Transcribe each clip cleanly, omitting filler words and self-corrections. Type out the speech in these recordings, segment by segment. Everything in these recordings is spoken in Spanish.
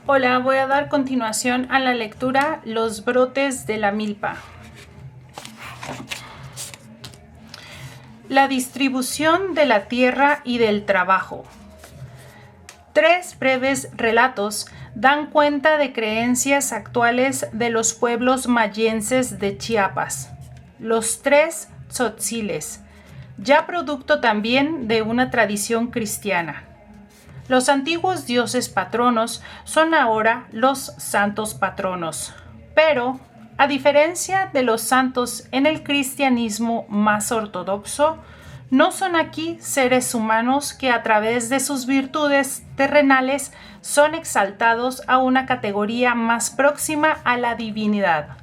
Hola, voy a dar continuación a la lectura Los brotes de la milpa. La distribución de la tierra y del trabajo. 3 breves relatos dan cuenta de creencias actuales de los pueblos mayenses de Chiapas, los 3 tzotziles, ya producto también de una tradición cristiana. Los antiguos dioses patronos son ahora los santos patronos, pero, a diferencia de los santos en el cristianismo más ortodoxo, no son aquí seres humanos que a través de sus virtudes terrenales son exaltados a una categoría más próxima a la divinidad.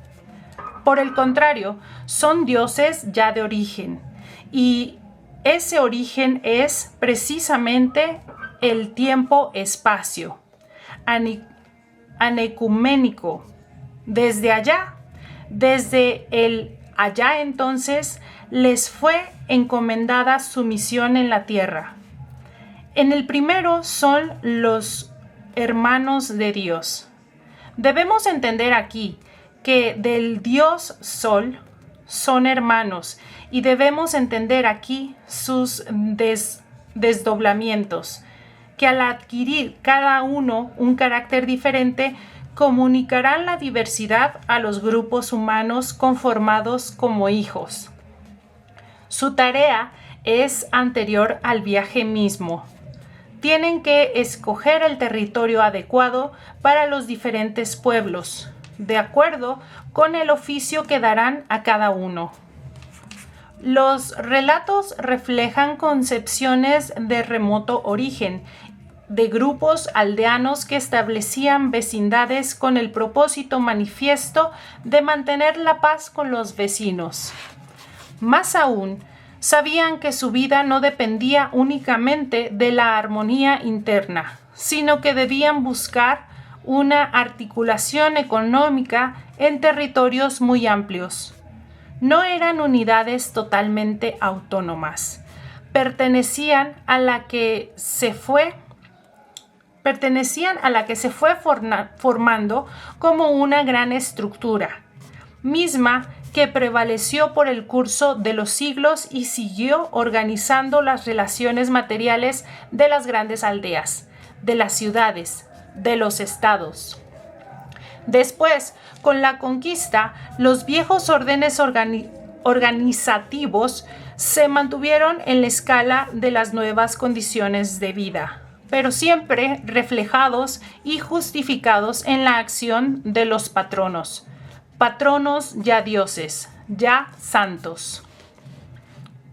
Por el contrario, son dioses ya de origen, y ese origen es precisamente el tiempo-espacio, anecuménico. Desde el allá entonces, les fue encomendada su misión en la tierra. En el primero son los hermanos de Dios. Debemos entender aquí que del Dios Sol son hermanos y debemos entender aquí sus desdoblamientos, que al adquirir cada uno un carácter diferente, comunicarán la diversidad a los grupos humanos conformados como hijos. Su tarea es anterior al viaje mismo. Tienen que escoger el territorio adecuado para los diferentes pueblos, de acuerdo con el oficio que darán a cada uno. Los relatos reflejan concepciones de remoto origen, de grupos aldeanos que establecían vecindades con el propósito manifiesto de mantener la paz con los vecinos. Más aún, sabían que su vida no dependía únicamente de la armonía interna, sino que debían buscar una articulación económica en territorios muy amplios. No eran unidades totalmente autónomas. Pertenecían a la que se fue formando como una gran estructura, misma que prevaleció por el curso de los siglos y siguió organizando las relaciones materiales de las grandes aldeas, de las ciudades, de los estados. Después, con la conquista, los viejos órdenes organizativos se mantuvieron en la escala de las nuevas condiciones de vida, pero siempre reflejados y justificados en la acción de los patronos ya dioses, ya santos.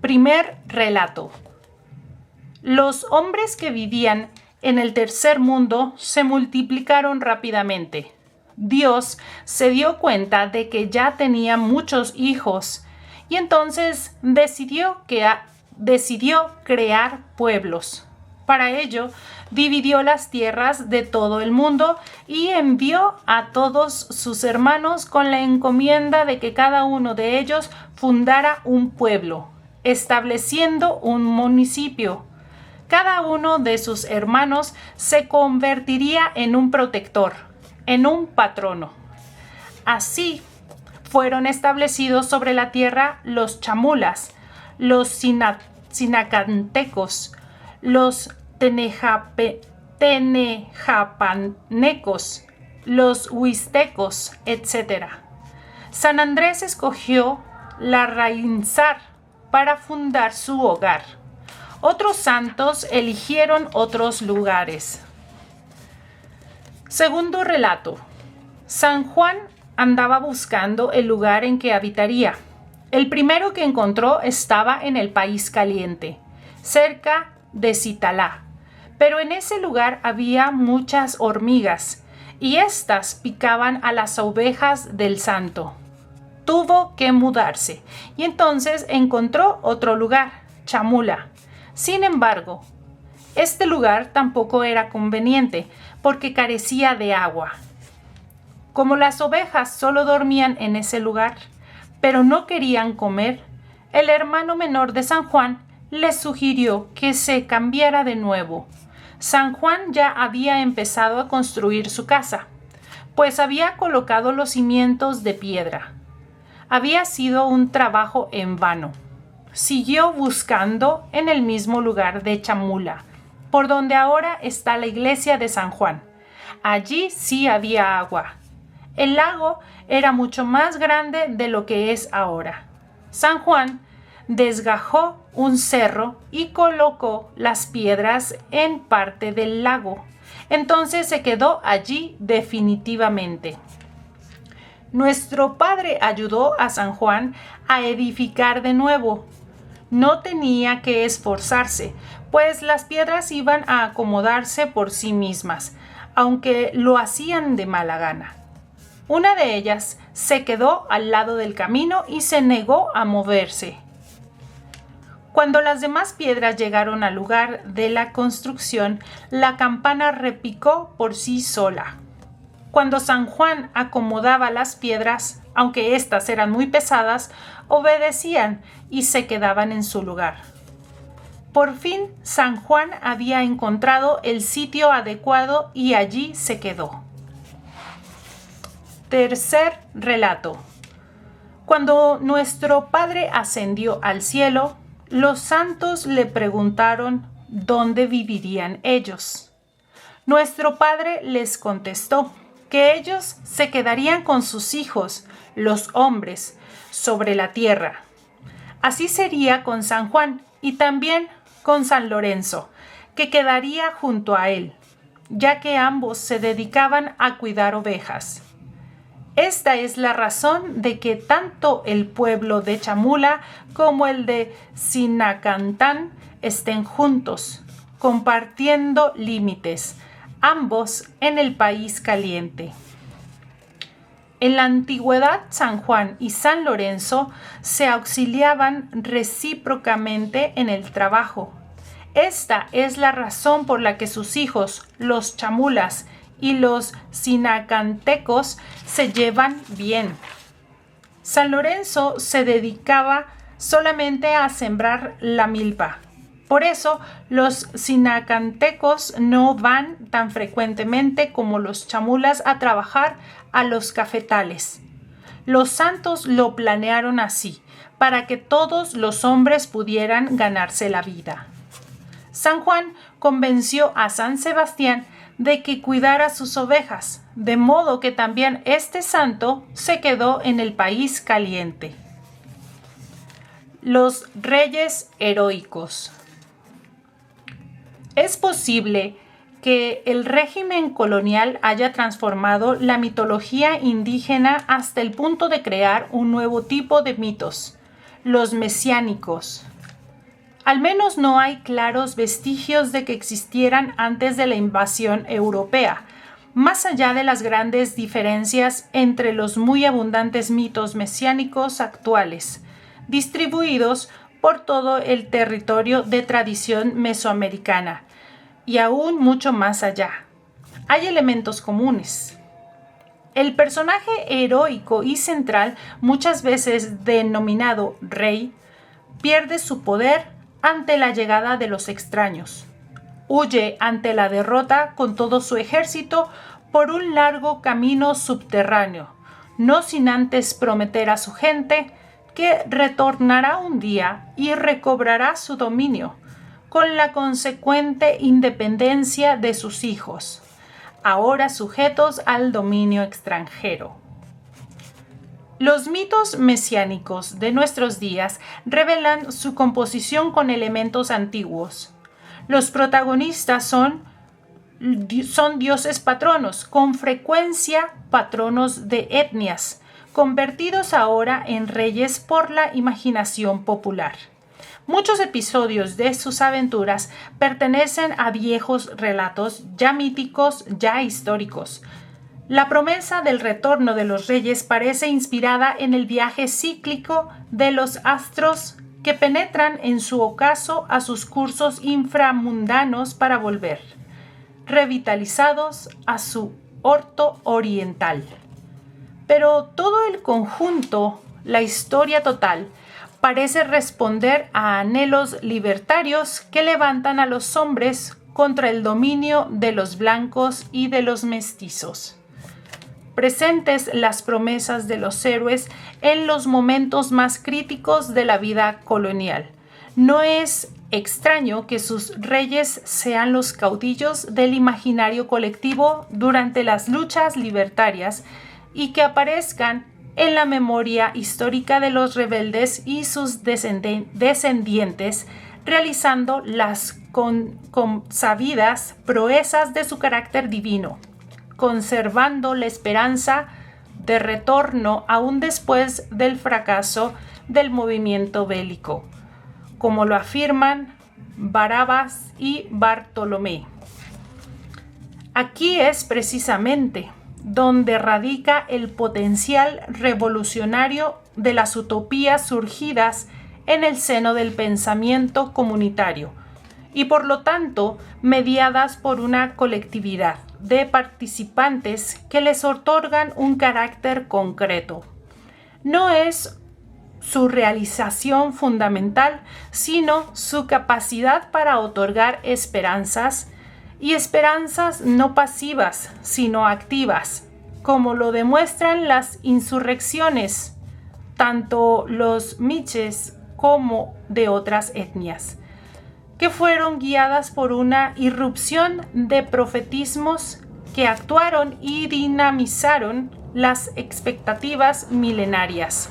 Primer relato. Los hombres que vivían en el tercer mundo se multiplicaron rápidamente. Dios se dio cuenta de que ya tenía muchos hijos y entonces decidió crear pueblos. Para ello, dividió las tierras de todo el mundo y envió a todos sus hermanos con la encomienda de que cada uno de ellos fundara un pueblo, estableciendo un municipio. Cada uno de sus hermanos se convertiría en un protector, en un patrono. Así fueron establecidos sobre la tierra los chamulas, los sinacantecos, los tenejapanecos, los huistecos, etc. San Andrés escogió Larraínzar para fundar su hogar. Otros santos eligieron otros lugares. Segundo relato. San Juan andaba buscando el lugar en que habitaría. El primero que encontró estaba en el país caliente, cerca de Citalá, pero en ese lugar había muchas hormigas y éstas picaban a las ovejas del santo. Tuvo que mudarse y entonces encontró otro lugar, Chamula. Sin embargo, este lugar tampoco era conveniente porque carecía de agua. Como las ovejas solo dormían en ese lugar, pero no querían comer, el hermano menor de San Juan le sugirió que se cambiara de nuevo. San Juan ya había empezado a construir su casa, pues había colocado los cimientos de piedra. Había sido un trabajo en vano. Siguió buscando en el mismo lugar de Chamula, por donde ahora está la iglesia de San Juan. Allí sí había agua. El lago era mucho más grande de lo que es ahora. San Juan desgajó un cerro y colocó las piedras en parte del lago. Entonces se quedó allí definitivamente. Nuestro padre ayudó a San Juan a edificar de nuevo. No tenía que esforzarse, pues las piedras iban a acomodarse por sí mismas, aunque lo hacían de mala gana. Una de ellas se quedó al lado del camino y se negó a moverse. Cuando las demás piedras llegaron al lugar de la construcción, la campana repicó por sí sola. Cuando San Juan acomodaba las piedras, aunque éstas eran muy pesadas, obedecían y se quedaban en su lugar. Por fin, San Juan había encontrado el sitio adecuado y allí se quedó. Tercer relato. Cuando nuestro Padre ascendió al cielo, los santos le preguntaron dónde vivirían ellos. Nuestro Padre les contestó que ellos se quedarían con sus hijos, los hombres, sobre la tierra. Así sería con San Juan y también con San Lorenzo, que quedaría junto a él, ya que ambos se dedicaban a cuidar ovejas. Esta es la razón de que tanto el pueblo de Chamula como el de Sinacantán estén juntos, compartiendo límites, ambos en el país caliente. En la antigüedad, San Juan y San Lorenzo se auxiliaban recíprocamente en el trabajo. Esta es la razón por la que sus hijos, los chamulas y los sinacantecos, se llevan bien. San Lorenzo se dedicaba solamente a sembrar la milpa. Por eso, los sinacantecos no van tan frecuentemente como los chamulas a trabajar a los cafetales. Los santos lo planearon así, para que todos los hombres pudieran ganarse la vida. San Juan convenció a San Sebastián de que cuidara sus ovejas, de modo que también este santo se quedó en el país caliente. Los reyes heroicos. Es posible que el régimen colonial haya transformado la mitología indígena hasta el punto de crear un nuevo tipo de mitos, los mesiánicos. Al menos no hay claros vestigios de que existieran antes de la invasión europea, más allá de las grandes diferencias entre los muy abundantes mitos mesiánicos actuales, distribuidos por todo el territorio de tradición mesoamericana, y aún mucho más allá. Hay elementos comunes. El personaje heroico y central, muchas veces denominado rey, pierde su poder ante la llegada de los extraños. Huye ante la derrota con todo su ejército por un largo camino subterráneo, no sin antes prometer a su gente que retornará un día y recobrará su dominio, con la consecuente independencia de sus hijos, ahora sujetos al dominio extranjero. Los mitos mesiánicos de nuestros días revelan su composición con elementos antiguos. Los protagonistas son dioses patronos, con frecuencia patronos de etnias, convertidos ahora en reyes por la imaginación popular. Muchos episodios de sus aventuras pertenecen a viejos relatos ya míticos, ya históricos. La promesa del retorno de los reyes parece inspirada en el viaje cíclico de los astros que penetran en su ocaso a sus cursos inframundanos para volver, revitalizados a su orto oriental. Pero todo el conjunto, la historia total, parece responder a anhelos libertarios que levantan a los hombres contra el dominio de los blancos y de los mestizos. Presentes las promesas de los héroes en los momentos más críticos de la vida colonial. No es extraño que sus reyes sean los caudillos del imaginario colectivo durante las luchas libertarias y que aparezcan en la memoria histórica de los rebeldes y sus descendientes, realizando las consabidas proezas de su carácter divino, conservando la esperanza de retorno aún después del fracaso del movimiento bélico, como lo afirman Barabás y Bartolomé. Aquí es precisamente donde radica el potencial revolucionario de las utopías surgidas en el seno del pensamiento comunitario y por lo tanto mediadas por una colectividad de participantes que les otorgan un carácter concreto. No es su realización fundamental, sino su capacidad para otorgar esperanzas, y esperanzas no pasivas, sino activas, como lo demuestran las insurrecciones, tanto los miches como de otras etnias, que fueron guiadas por una irrupción de profetismos que actuaron y dinamizaron las expectativas milenarias.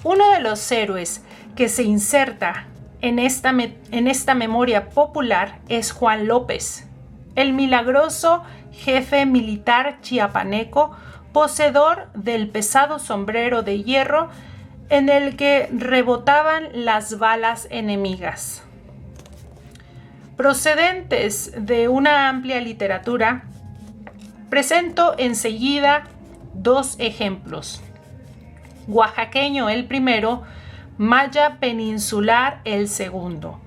Uno de los héroes que se inserta en esta memoria popular es Juan López, el milagroso jefe militar chiapaneco, poseedor del pesado sombrero de hierro en el que rebotaban las balas enemigas. Procedentes de una amplia literatura, presento enseguida dos ejemplos. Oaxaqueño el primero, maya peninsular el segundo.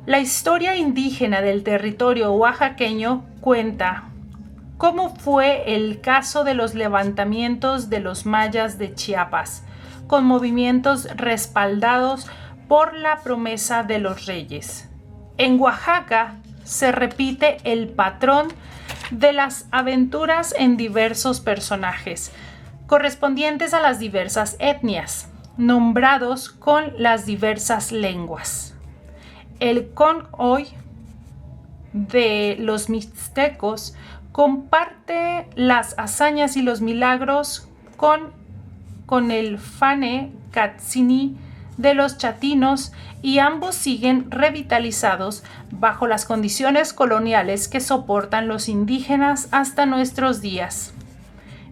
La historia indígena del territorio oaxaqueño cuenta cómo fue el caso de los levantamientos de los mayas de Chiapas, con movimientos respaldados por la promesa de los reyes. En Oaxaca se repite el patrón de las aventuras en diversos personajes, correspondientes a las diversas etnias, nombrados con las diversas lenguas. El convoy de los mixtecos comparte las hazañas y los milagros con el Fane Catzini de los chatinos, y ambos siguen revitalizados bajo las condiciones coloniales que soportan los indígenas hasta nuestros días.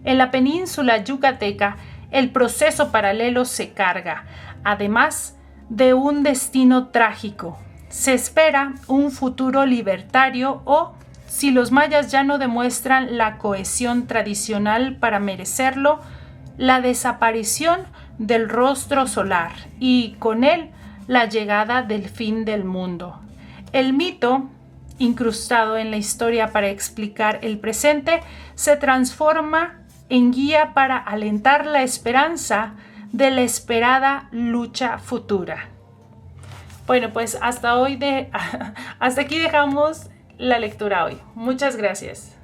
En la península yucateca, el proceso paralelo se carga, además de un destino trágico. Se espera un futuro libertario o, si los mayas ya no demuestran la cohesión tradicional para merecerlo, la desaparición del rostro solar y, con él, la llegada del fin del mundo. El mito, incrustado en la historia para explicar el presente, se transforma en guía para alentar la esperanza de la esperada lucha futura. Bueno, pues hasta aquí dejamos la lectura hoy. Muchas gracias.